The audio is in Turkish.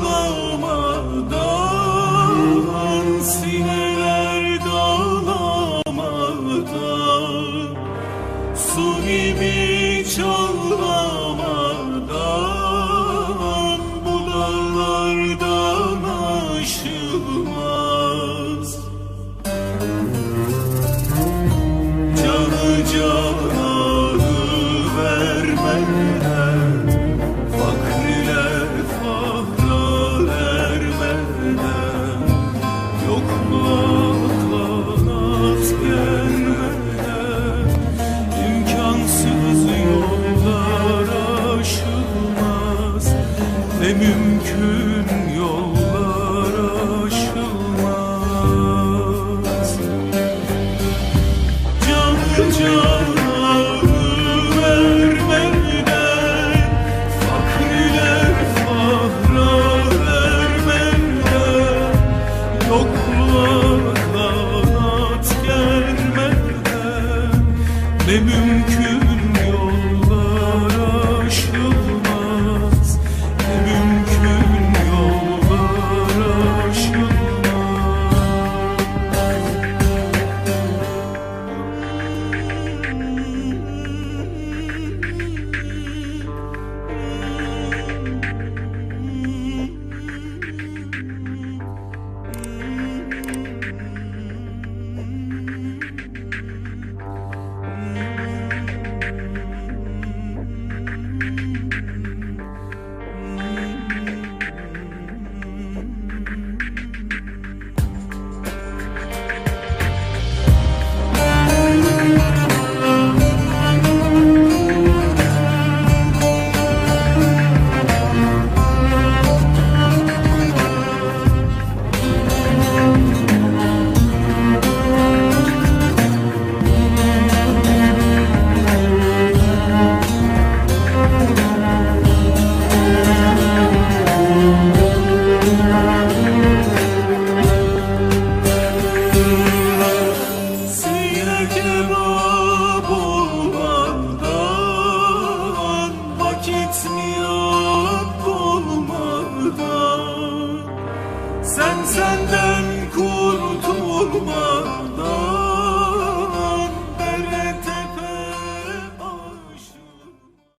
ağlamadan, sineler dağlamadan, su gibi çağlamadan, bu dağlardan aşılmaz. Canı cananı vermeden, fakrile fahra ermeden, yokluğa kanat germeden, imkansız yollar aşılmaz, ne mümkün yollar aşılmaz. Canı cananı vermeden, fakrile fahra ermeden, yokluğa kanat germeden, ne mümkün yollar aşılmaz, ne mümkün yollar aşılmaz. Kebap olmadan, vakit niyat olmadan, sen senden kurtulma.